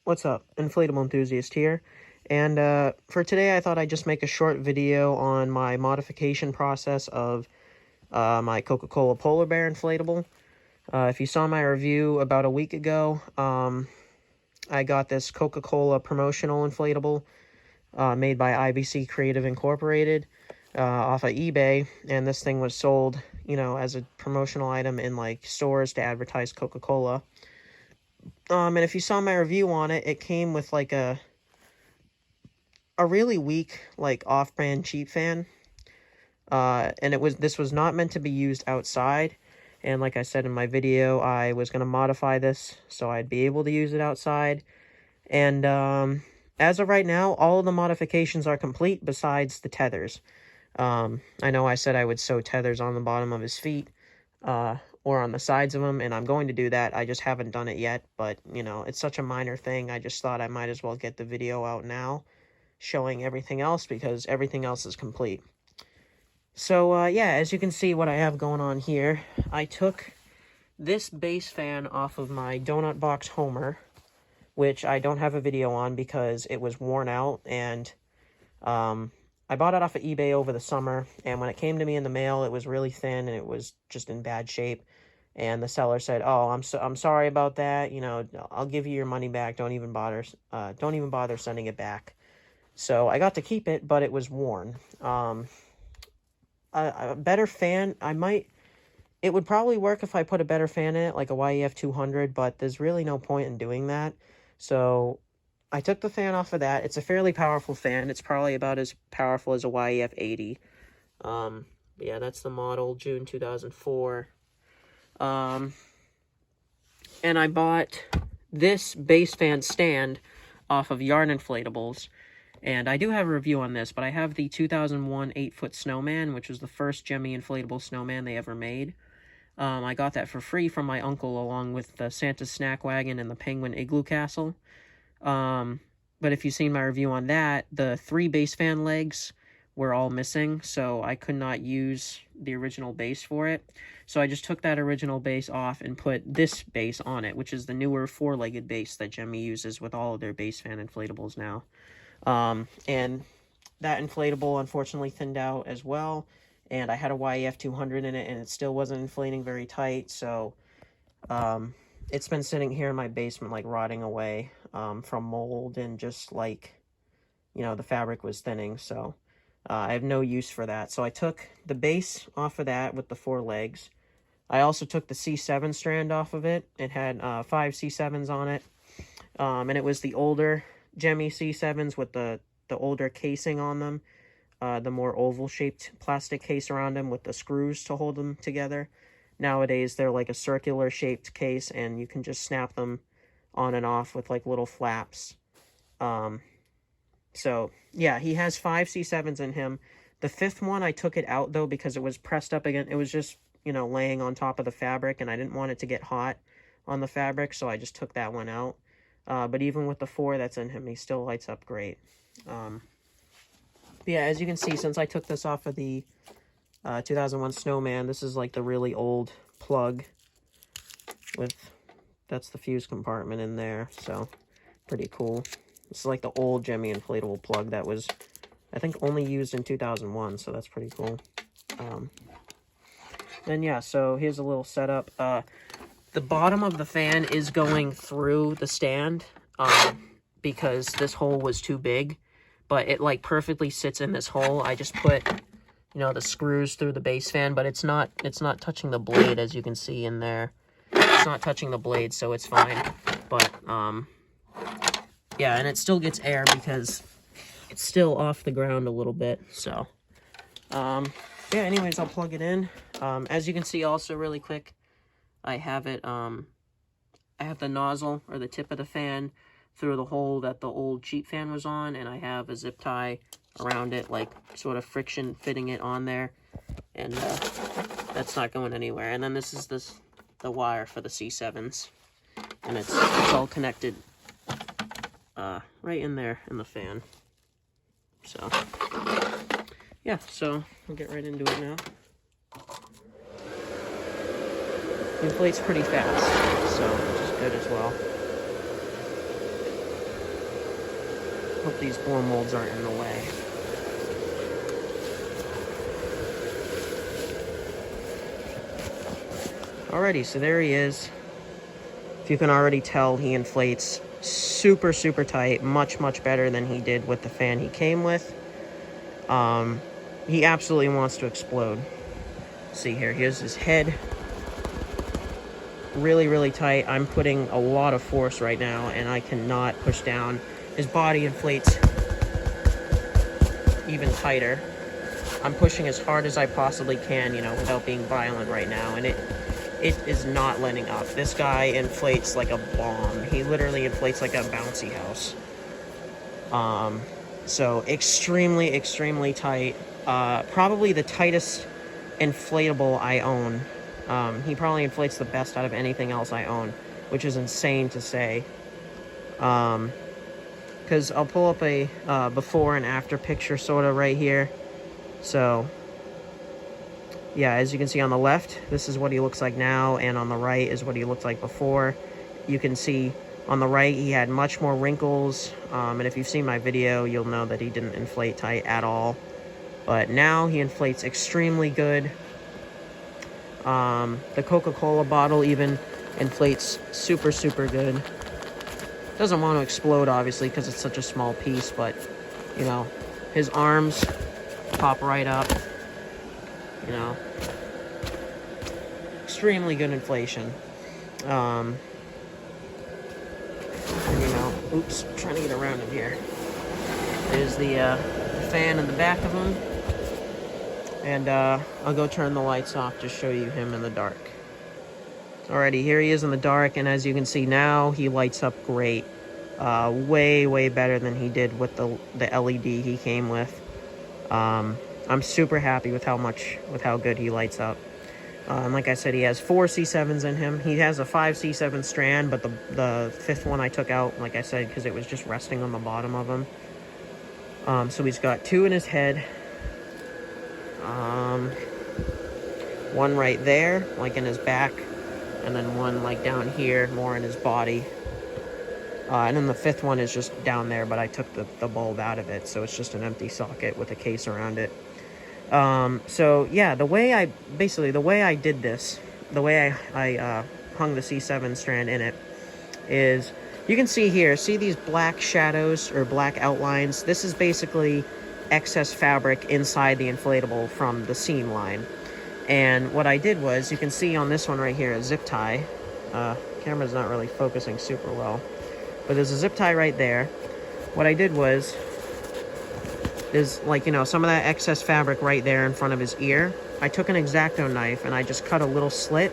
What's up? Inflatable enthusiast here. And for today, I thought I'd just make a short video on my modification process of my Coca-Cola Polar Bear inflatable. If you saw my review about a week ago, I got this Coca-Cola promotional inflatable made by IBC Creative Incorporated off of eBay. And this thing was sold, as a promotional item in like stores to advertise Coca-Cola. And if you saw my review on it, it came with like a really weak, like off-brand cheap fan. And this was not meant to be used outside. And like I said in my video, I was going to modify this so I'd be able to use it outside. And as of right now, all of the modifications are complete besides the tethers. I know I said I would sew tethers on the bottom of his feet, or on the sides of them, and I'm going to do that. I just haven't done it yet, but, it's such a minor thing. I just thought I might as well get the video out now, showing everything else, because everything else is complete. So, yeah, as you can see what I have going on here, I took this base fan off of my Donut Box Homer, which I don't have a video on because it was worn out, and, I bought it off of eBay over the summer, and when it came to me in the mail, it was really thin, and it was just in bad shape. And the seller said, "Oh, I'm sorry about that. I'll give you your money back. Don't even bother sending it back." So I got to keep it, but it was worn. A better fan, it would probably work if I put a better fan in it, like a YEF 200, but there's really no point in doing that. So I took the fan off of that. It's a fairly powerful fan. It's probably about as powerful as a YEF 80. Yeah, that's the model, June 2004. And I bought this base fan stand off of Yarn Inflatables. And I do have a review on this, but I have the 2001 8-foot snowman, which was the first Gemmy inflatable snowman they ever made. I got that for free from my uncle, along with the Santa's Snack Wagon and the Penguin Igloo Castle. But if you've seen my review on that, the 3 base fan legs were all missing, so I could not use the original base for it. So I just took that original base off and put this base on it, which is the newer 4-legged base that Gemmy uses with all of their base fan inflatables now. And that inflatable unfortunately thinned out as well, and I had a YEF 200 in it, and it still wasn't inflating very tight, so it's been sitting here in my basement, like, rotting away from mold, and just, like, the fabric was thinning, so I have no use for that. So I took the base off of that with the 4 legs. I also took the C7 strand off of it. It had 5 C7s on it, and it was the older Gemmy C7s with the older casing on them, the more oval-shaped plastic case around them with the screws to hold them together. Nowadays, they're like a circular-shaped case, and you can just snap them on and off with, like, little flaps. So, yeah, he has 5 C7s in him. The 5th one, I took it out, though, because it was pressed up again. It was just, laying on top of the fabric, and I didn't want it to get hot on the fabric, so I just took that one out. But even with the 4 that's in him, he still lights up great. But yeah, as you can see, since I took this off of the 2001 Snowman, this is like the really old plug that's the fuse compartment in there, so pretty cool. This is like the old Gemmy inflatable plug that was, I think, only used in 2001, so that's pretty cool. Then yeah, so here's a little setup. The bottom of the fan is going through the stand, because this hole was too big, but it, like, perfectly sits in this hole. I just put, the screws through the base fan, but it's not touching the blade, as you can see in there. It's not touching the blade, so it's fine. But, yeah, and it still gets air because it's still off the ground a little bit, so. Yeah, anyways, I'll plug it in. As you can see also really quick, I have it, I have the nozzle, or the tip of the fan, through the hole that the old cheap fan was on, and I have a zip tie around it, like, sort of friction fitting it on there, and that's not going anywhere. And then this is the wire for the C7s, and it's all connected right in there in the fan. So, yeah, so we'll get right into it now. It inflates pretty fast, so which is good as well. Hope these blow molds aren't in the way. Alrighty, so there he is. If you can already tell, he inflates super, super tight, much, much better than he did with the fan he came with. He absolutely wants to explode. See here, here's his head. Really, really tight. I'm putting a lot of force right now, and I cannot push down. His body inflates even tighter. I'm pushing as hard as I possibly can, you know, without being violent right now, and it is not letting up. This guy inflates like a bomb. He literally inflates like a bouncy house. So extremely, extremely tight. Probably the tightest inflatable I own. He probably inflates the best out of anything else I own, which is insane to say. Because I'll pull up a before and after picture sort of right here. So yeah, as you can see on the left, this is what he looks like now, and on the right is what he looked like before. You can see on the right he had much more wrinkles, and if you've seen my video, you'll know that he didn't inflate tight at all. But now he inflates extremely good. The Coca-Cola bottle even inflates super, super good. Doesn't want to explode, obviously, because it's such a small piece, but, you know, his arms pop right up, you know. Extremely good inflation. And, you know, oops, trying to get around in here. There's the fan in the back of him. And I'll go turn the lights off to show you him in the dark. Alrighty, here he is in the dark, and as you can see now, he lights up great. Way, way better than he did with the LED he came with. I'm super happy with how good he lights up. And like I said, he has 4 C7s in him. He has a 5 C7 strand, but the 5th one I took out, like I said, because it was just resting on the bottom of him. So he's got 2 in his head. 1 right there, like in his back, and then 1 like down here, more in his body. And then the 5th one is just down there, but I took the bulb out of it, so it's just an empty socket with a case around it. So yeah, the way I did this, the way I hung the C7 strand in it, is you can see here, see these black shadows or black outlines? This is basically excess fabric inside the inflatable from the seam line. And what I did was, you can see on this one right here, a zip tie. Camera's not really focusing super well, but there's a zip tie right there. What I did was, there's like, you know, some of that excess fabric right there in front of his ear. I took an X-Acto knife and I just cut a little slit,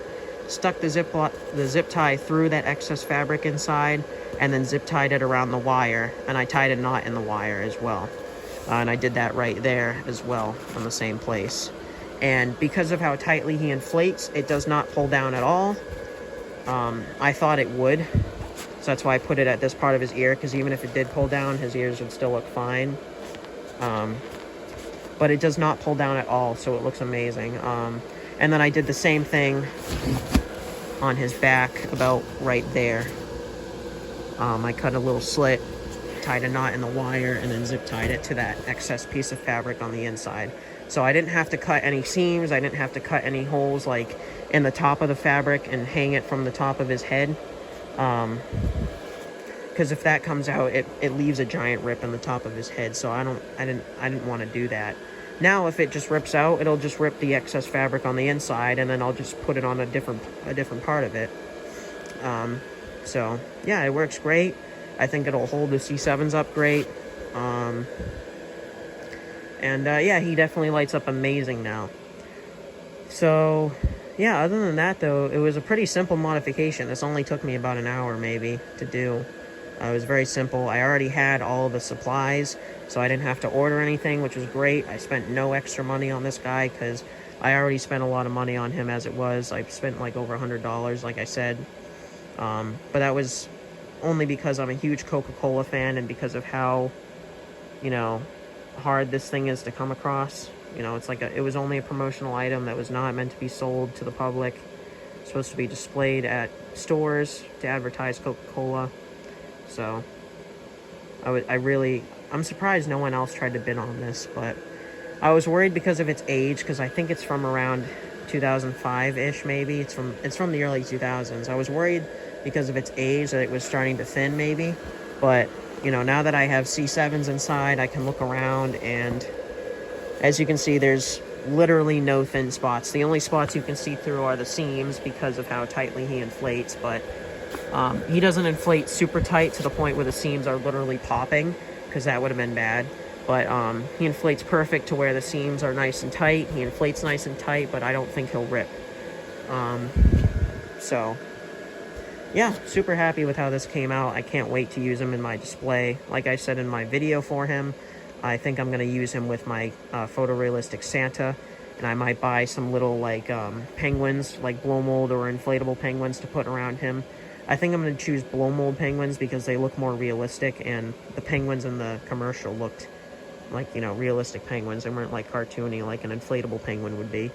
stuck the zip tie through that excess fabric inside, and then zip tied it around the wire, and I tied a knot in the wire as well. And I did that right there as well on the same place. And because of how tightly he inflates, it does not pull down at all. I thought it would, so that's why I put it at this part of his ear, because even if it did pull down, his ears would still look fine. But it does not pull down at all, so it looks amazing. And then I did the same thing on his back, about right there. I cut a little slit, tied a knot in the wire, and then zip tied it to that excess piece of fabric on the inside. So I didn't have to cut any seams, I didn't have to cut any holes like in the top of the fabric and hang it from the top of his head. Because if that comes out, it leaves a giant rip in the top of his head, so I didn't want to do that. Now if it just rips out, it'll just rip the excess fabric on the inside, and then I'll just put it on a different part of it. So yeah, it works great. I think it'll hold the C7s up great. Yeah, he definitely lights up amazing now. So yeah, other than that though, it was a pretty simple modification. This only took me about an hour maybe to do. It was very simple. I already had all the supplies, so I didn't have to order anything, which was great. I spent no extra money on this guy because I already spent a lot of money on him as it was. I spent like over $100, like I said. But that was only because I'm a huge Coca-Cola fan, and because of how, you know, hard this thing is to come across. You know, it's like it was only a promotional item that was not meant to be sold to the public. It's supposed to be displayed at stores to advertise Coca-Cola. So I I'm surprised no one else tried to bid on this, but I was worried because of its age, because I think it's from around 2005-ish, maybe. It's from the early 2000s. I was worried because of its age that it was starting to thin, maybe. But, you know, now that I have C7s inside, I can look around, and as you can see, there's literally no thin spots. The only spots you can see through are the seams because of how tightly he inflates, but he doesn't inflate super tight to the point where the seams are literally popping, because that would have been bad. But he inflates perfect to where the seams are nice and tight. He inflates nice and tight, but I don't think he'll rip. So, yeah, super happy with how this came out. I can't wait to use him in my display. Like I said in my video for him, I think I'm going to use him with my photorealistic Santa. And I might buy some little, like, penguins, like blow mold or inflatable penguins to put around him. I think I'm going to choose blow mold penguins because they look more realistic, and the penguins in the commercial looked like, you know, realistic penguins. They weren't like cartoony like an inflatable penguin would be.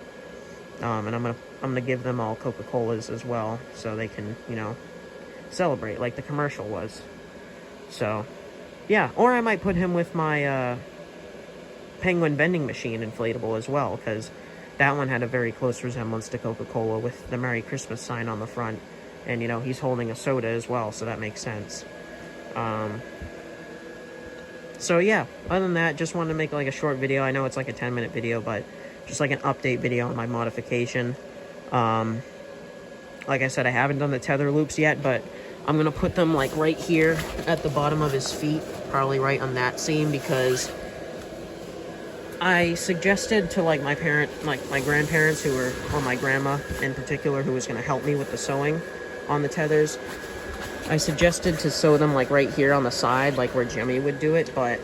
And I'm gonna give them all Coca-Colas as well, so they can, you know, celebrate like the commercial was. So, yeah. Or I might put him with my penguin vending machine inflatable as well, because that one had a very close resemblance to Coca-Cola with the Merry Christmas sign on the front. And, you know, he's holding a soda as well, so that makes sense. So, yeah, other than that, just wanted to make, like, a short video. I know it's, like, a 10-minute video, but just, like, an update video on my modification. Like I said, I haven't done the tether loops yet, but I'm going to put them, like, right here at the bottom of his feet, probably right on that seam, because I suggested to, like, my grandparents who were, or my grandma in particular, who was going to help me with the sewing on the tethers, I suggested to sew them, like, right here on the side, like where Jimmy would do it, but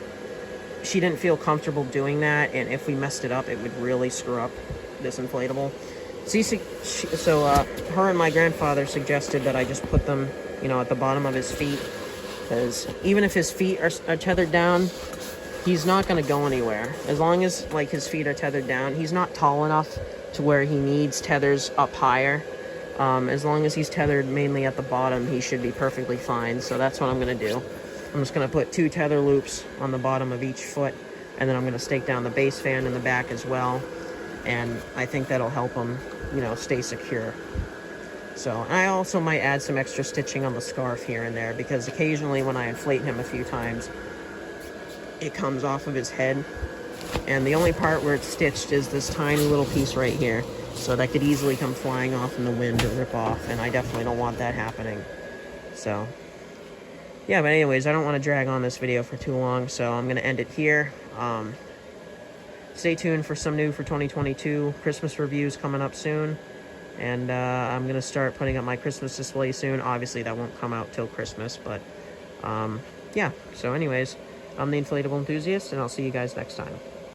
she didn't feel comfortable doing that, and if we messed it up, it would really screw up this inflatable. So her and my grandfather suggested that I just put them, you know, at the bottom of his feet, because even if his feet are tethered down, he's not going to go anywhere. As long as, like, his feet are tethered down, he's not tall enough to where he needs tethers up higher. As long as he's tethered mainly at the bottom, he should be perfectly fine. So that's what I'm going to do. I'm just going to put 2 tether loops on the bottom of each foot, and then I'm going to stake down the base fan in the back as well. And I think that'll help him, you know, stay secure. So, and I also might add some extra stitching on the scarf here and there, because occasionally when I inflate him a few times, it comes off of his head. And the only part where it's stitched is this tiny little piece right here. So that could easily come flying off in the wind or rip off, and I definitely don't want that happening. So, yeah, but anyways, I don't want to drag on this video for too long, so I'm going to end it here. Stay tuned for some new for 2022. Christmas reviews coming up soon. And I'm going to start putting up my Christmas display soon. Obviously, that won't come out till Christmas, but yeah. So anyways, I'm the Inflatable Enthusiast, and I'll see you guys next time.